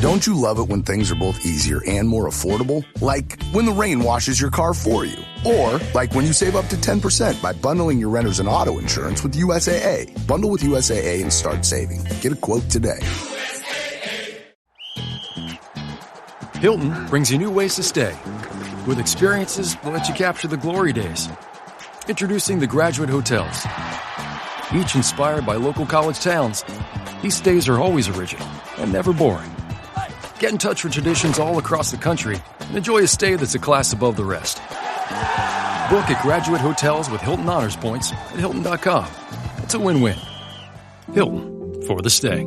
Don't you love it when things are both easier and more affordable? Like when the rain washes your car for you. Or like when you save up to 10% by bundling your renters and auto insurance with USAA. Bundle with USAA and start saving. Get a quote today. Hilton brings you new ways to stay with experiences that let you capture the glory days. Introducing the Graduate Hotels. Each inspired by local college towns, these stays are always original and never boring. Get in touch with traditions all across the country and enjoy a stay that's a class above the rest. Book at Graduate Hotels with Hilton Honors Points at Hilton.com. It's a win-win. Hilton, for the stay.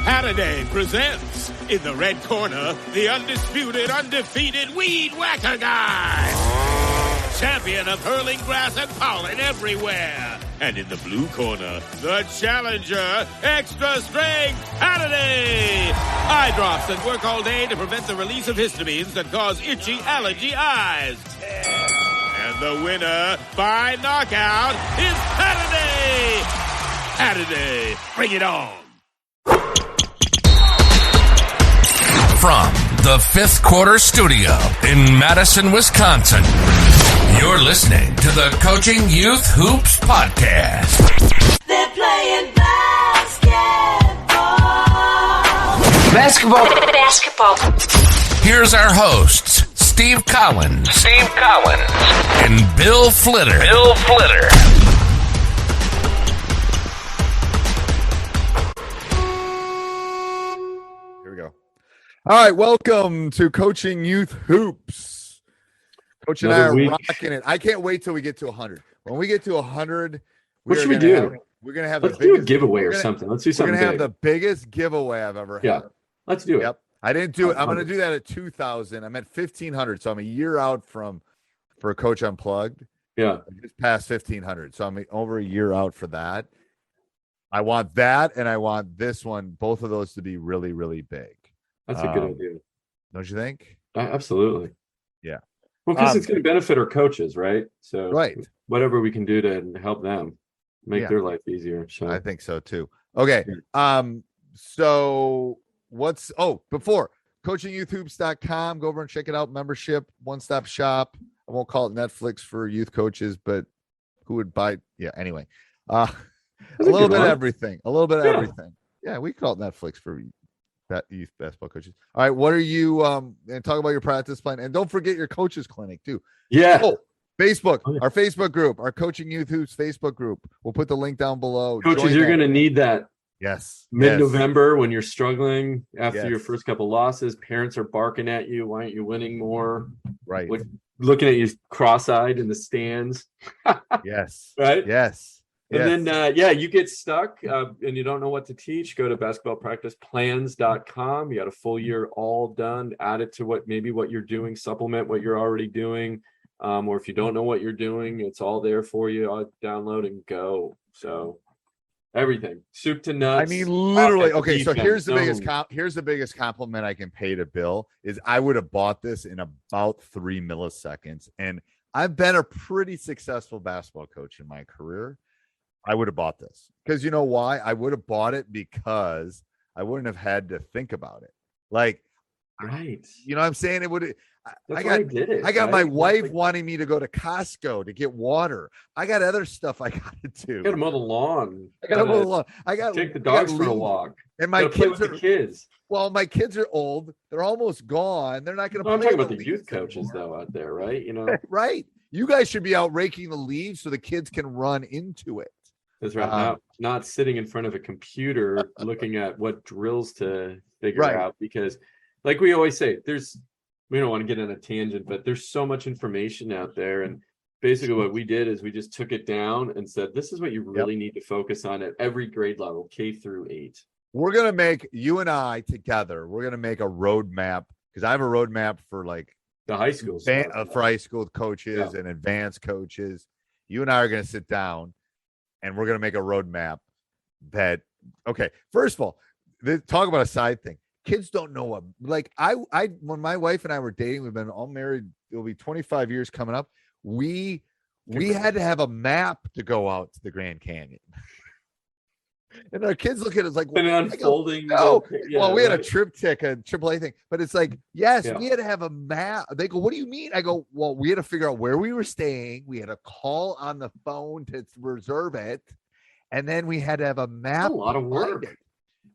Saturday presents, in the red corner, the undisputed, undefeated Weed Whacker Guy. Champion of hurling grass and pollen everywhere. And in the blue corner, the challenger, extra strength, Saturday. Eye drops that work all day to prevent the release of histamines that cause itchy allergy eyes. And the winner by knockout is Saturday. Saturday, bring it on. From the Fifth Quarter Studio in Madison, Wisconsin, you're listening to the Coaching Youth Hoops Podcast. They're playing basketball. Here's our hosts, Steve Collins, and Bill Flitter. All right, welcome to Coaching Youth Hoops. Coach and I are rocking it. I can't wait till we get to 100. When we get to 100, what should we do? We're going to have let's do a giveaway or something. Let's do something. We're going to have the biggest giveaway I've ever had. Yeah, let's do it. Yep. I didn't do it. I'm going to do that at 2,000. I'm at 1,500, so I'm a year out for Coach Unplugged. Yeah, I just passed 1,500, so I'm over a year out for that. I want that, and I want this one, both of those to be really, really big. That's a good idea. Don't you think? Absolutely. Yeah. Well, because it's going to benefit our coaches, right? So right. Whatever we can do to help them make their life easier. So I think so too. Okay. So before coachingyouthhoops.com, go over and check it out. Membership, one-stop shop. I won't call it Netflix for youth coaches, but who would buy? Yeah. Anyway, a little bit of everything. Everything. Yeah, we call it Netflix for youth basketball coaches. All right, what are you and talk about your practice plan, and don't forget your coaches clinic too. Facebook, our Facebook group, our Coaching Youth Hoops Facebook group. We'll put the link down below. Coaches, you're going to need that. Yes, mid-November when you're struggling after your first couple losses, parents are barking at you, why aren't you winning more? Right, looking at you cross-eyed in the stands. Yes, right, yes. And then, you get stuck and you don't know what to teach, go to basketballpracticeplans.com. You got a full year all done, add it to what you're doing, supplement what you're already doing. Or if you don't know what you're doing, it's all there for you. I'll download and go. So everything, soup to nuts. I mean, literally. Okay, so here's the biggest compliment I can pay to Bill is I would have bought this in about 3 milliseconds. And I've been a pretty successful basketball coach in my career. I would have bought this because you know why? I would have bought it because I wouldn't have had to think about it. Like, right. You know what I'm saying? It would. I got my wife wanting me to go to Costco to get water. I got other stuff I got to do. You got to mow the lawn. I got to mow the lawn. I got take the dogs for a walk. And my kids are kids. Well, my kids are old. They're almost gone. They're not going to. I'm talking about the youth coaches though out there, right? You know, right. You guys should be out raking the leaves so the kids can run into it. That's right. Not sitting in front of a computer looking at what drills to figure out, because like we always say, we don't want to get on a tangent, but there's so much information out there. And basically what we did is we just took it down and said, this is what you really need to focus on at every grade level, K through 8. We're going to make, you and I together, we're going to make a roadmap, because I have a roadmap for like the high school for high school coaches and advanced coaches. You and I are going to sit down and we're going to make a roadmap that, okay, first of all, talk about a side thing. Kids don't know what, like when my wife and I were dating, we've been all married. It'll be 25 years coming up. We had to have a map to go out to the Grand Canyon. And our kids look at us like, and unfolding. No, Yeah, well, we had a right. triptych, a AAA thing, but it's like, yes, Yeah. we had to have a map. They go, what do you mean? I go, well, we had to figure out where we were staying. We had to call on the phone to reserve it, and then we had to have a map. That's a lot of work.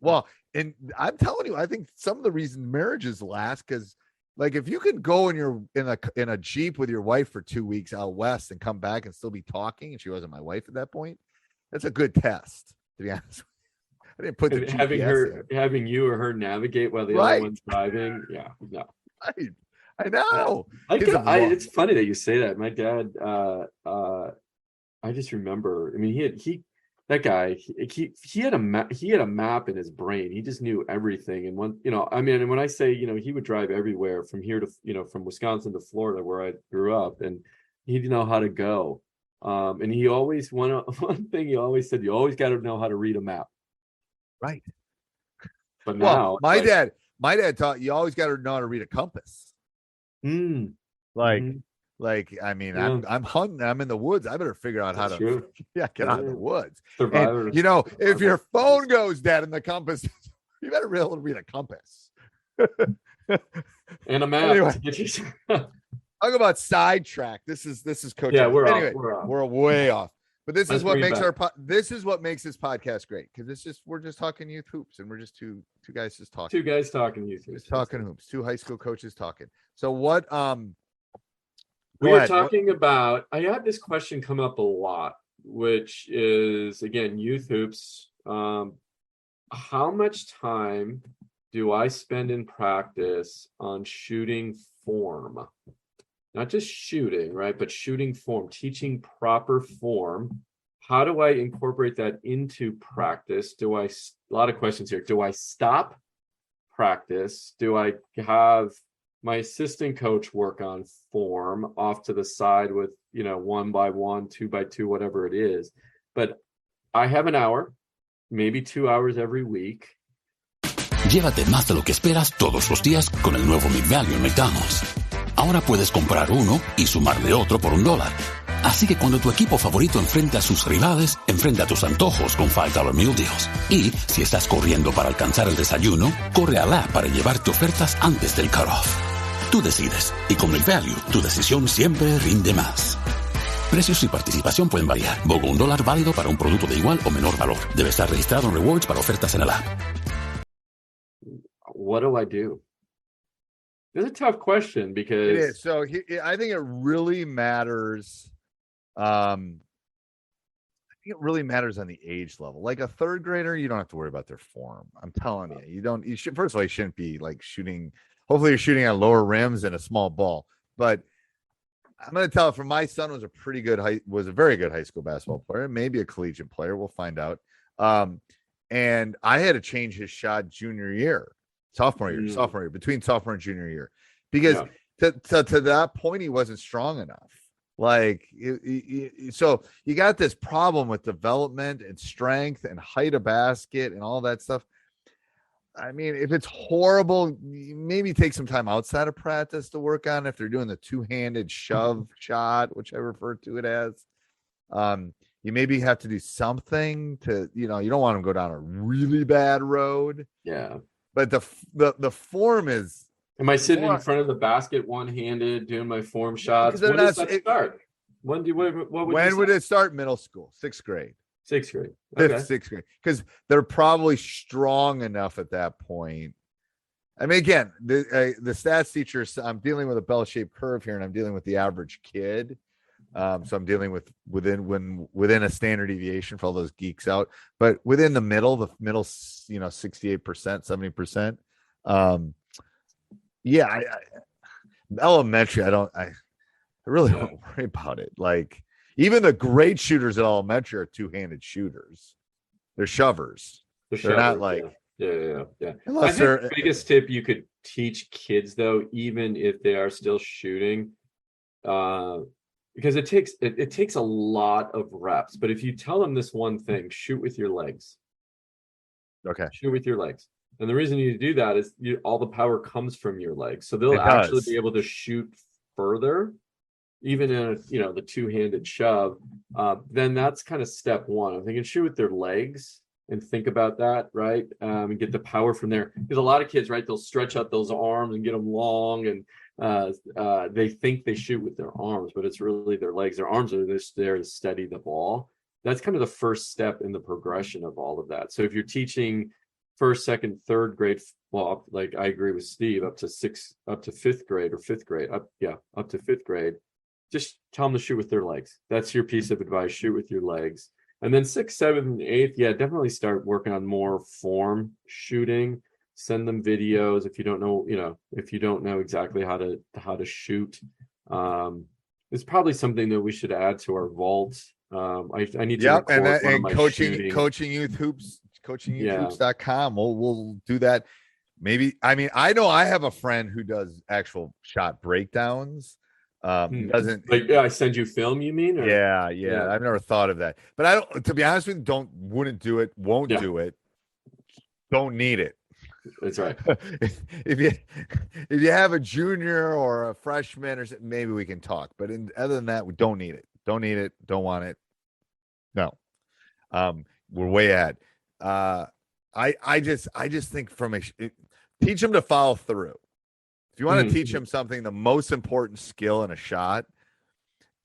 Well, and I'm telling you, I think some of the reason marriages last, because like if you could go in a Jeep with your wife for 2 weeks out west and come back and still be talking, and she wasn't my wife at that point, that's a good test, to be honest. I didn't put the having you or her navigate while the other one's driving. Yeah, no. Right. I know. It's funny that you say that. My dad, I just remember. I mean, he had a map in his brain. He just knew everything. And when I say, he would drive everywhere from here to, from Wisconsin to Florida, where I grew up, and he didn't know how to go. And he always one thing he always said, you always got to know how to read a map. Right. But now my dad taught you always got to know how to read a compass. Like, I mean, yeah. I'm hunting, I'm in the woods. I better figure out how to get out of the woods. And, if your phone goes dead in the compass, you better be able to read a compass. And a map. Anyway, talk about sidetrack. This is Coach. Yeah, we're way off. But this is what makes this podcast great, because we're just talking youth hoops, and we're just two guys just talking. Two guys talking youth hoops. Just talking hoops. Two high school coaches talking. So what? We were talking about. I had this question come up a lot, which is again youth hoops. How much time do I spend in practice on shooting form? Not just shooting, right? But shooting form, teaching proper form. How do I incorporate that into practice? A lot of questions here. Do I stop practice? Do I have my assistant coach work on form off to the side with, 1x1, 2x2, whatever it is? But I have an hour, maybe 2 hours every week. Llévate más de lo que esperas todos los días con el nuevo McValue en McDonald's. Ahora puedes comprar uno y sumarle otro por $1. Así que cuando tu equipo favorito enfrenta a sus rivales, enfrenta tus antojos con $5 Meal Deals. Y si estás corriendo para alcanzar el desayuno, corre al app para llevarte ofertas antes del cutoff. Tú decides, y con McValue, tu decisión siempre rinde más. Precios y participación pueden variar. BOGO $1 válido para un producto de igual o menor valor. Debe estar registrado en Rewards para ofertas en el app. What do I do? It's a tough question because it is. So I think it really matters. I think it really matters on the age level. Like a third grader, you don't have to worry about their form. I'm telling you, you should. First of all, you shouldn't be like shooting. Hopefully, you're shooting on lower rims and a small ball. But I'm going to tell you, for my son was a very good high school basketball player, maybe a collegiate player. We'll find out. And I had to change his shot sophomore year, between sophomore and junior year, because to that point, he wasn't strong enough. Like, so you got this problem with development and strength and height of basket and all that stuff. I mean, if it's horrible, maybe take some time outside of practice to work on. If they're doing the two-handed shove shot, which I refer to it as, you maybe have to do something to, you don't want them to go down a really bad road. Yeah. But the form is. Am I sitting in front of the basket one-handed doing my form shots? When does that start? When would it start? Middle school, 6th grade. 6th grade. Okay. 5th, 6th grade. Because they're probably strong enough at that point. I mean, again, the stats teacher, I'm dealing with a bell-shaped curve here, and I'm dealing with the average kid. So I'm dealing with within a standard deviation for all those geeks out, but within the middle, 68%, 70%. Elementary, I really don't worry about it. Like, even the great shooters at elementary are two-handed shooters. They're shovers. They're not like yeah. Unless the biggest tip you could teach kids, though, even if they are still shooting, because it takes a lot of reps. But if you tell them this one thing, shoot with your legs. Okay. Shoot with your legs. And the reason you do that is all the power comes from your legs. So they'll actually be able to shoot further, even in the two-handed shove. Then that's kind of step one. I'm thinking shoot with their legs. and think about that, right? And get the power from there. Because a lot of kids, right, they'll stretch out those arms and get them long, and they think they shoot with their arms, but it's really their legs. Their arms are just there to steady the ball. That's kind of the first step in the progression of all of that. So if you're teaching first, second, third grade, well, like I agree with Steve, up to fifth grade, up to fifth grade, just tell them to shoot with their legs. That's your piece of advice. Shoot with your legs. And then 6th, 7th, and 8th, definitely start working on more form shooting. Send them videos if you don't know exactly how to shoot. It's probably something that we should add to our vault. I need to record and coaching youth hoops, coachingyouthhoops.com. We'll do that. Maybe, I mean, I know I have a friend who does actual shot breakdowns. Doesn't I send you film, you mean? Or? Yeah. I've never thought of that, but I don't, to be honest with you, wouldn't do it, won't do it, don't need it. That's right. if you have a junior or a freshman or something, maybe we can talk, but other than that, we don't need it, don't want it. No. We're way ahead. I just think teach them to follow through. If you want to teach them something, the most important skill in a shot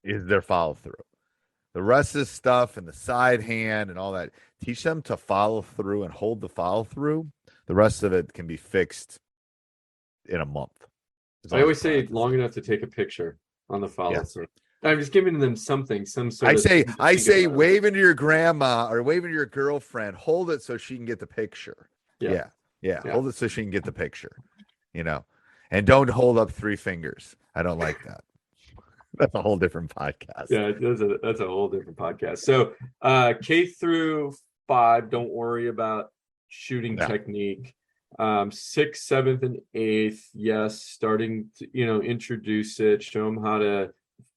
is their follow through. The rest of the stuff and the side hand and all that, teach them to follow through and hold the follow through. The rest of it can be fixed in a month. I always say long enough to take a picture on the follow through. I'm just giving them some sort of. I say wave into your grandma or wave into your girlfriend. Hold it so she can get the picture. Yeah. Hold it so she can get the picture. And don't hold up 3 fingers. I don't like that. That's a whole different podcast. Yeah, that's a whole different podcast. So K through 5, don't worry about shooting technique. 6th, 7th, and 8th, yes, starting to introduce it, show them how to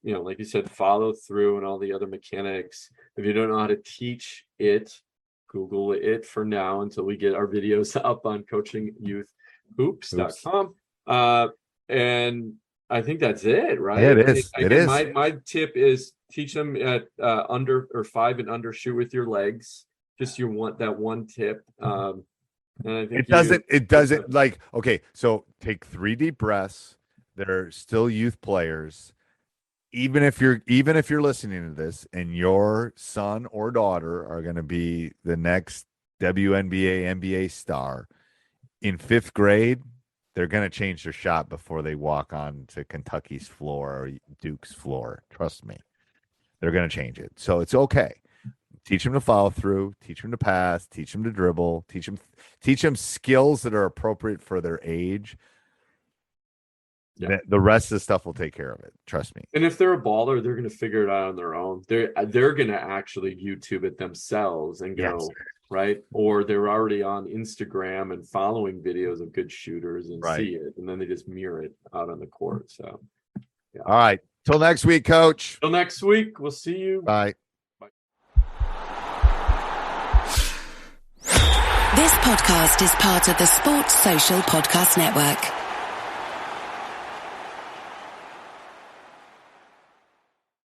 like you said, follow through and all the other mechanics. If you don't know how to teach it, Google it for now until we get our videos up on coachingyouthhoops.com. And I think that's it, right? Yeah, it is. Again, it is. My tip is teach them at under or 5 and under, shoot with your legs. Just that one tip. And I think it doesn't like, okay, so take 3 deep breaths. They're still youth players. Even if you're listening to this and your son or daughter are going to be the next WNBA, NBA star in 5th grade, they're going to change their shot before they walk on to Kentucky's floor or Duke's floor. Trust me. They're going to change it. So it's okay. Teach them to follow through, teach them to pass, teach them to dribble, teach them skills that are appropriate for their age. Yeah. The rest of the stuff will take care of it. Trust me. And if they're a baller, they're going to figure it out on their own. They're going to actually YouTube it themselves and go, right? Or they're already on Instagram and following videos of good shooters and see it. And then they just mirror it out on the court. So, yeah. All right. Till next week, Coach. Till next week. We'll see you. Bye. This podcast is part of the Sports Social Podcast Network.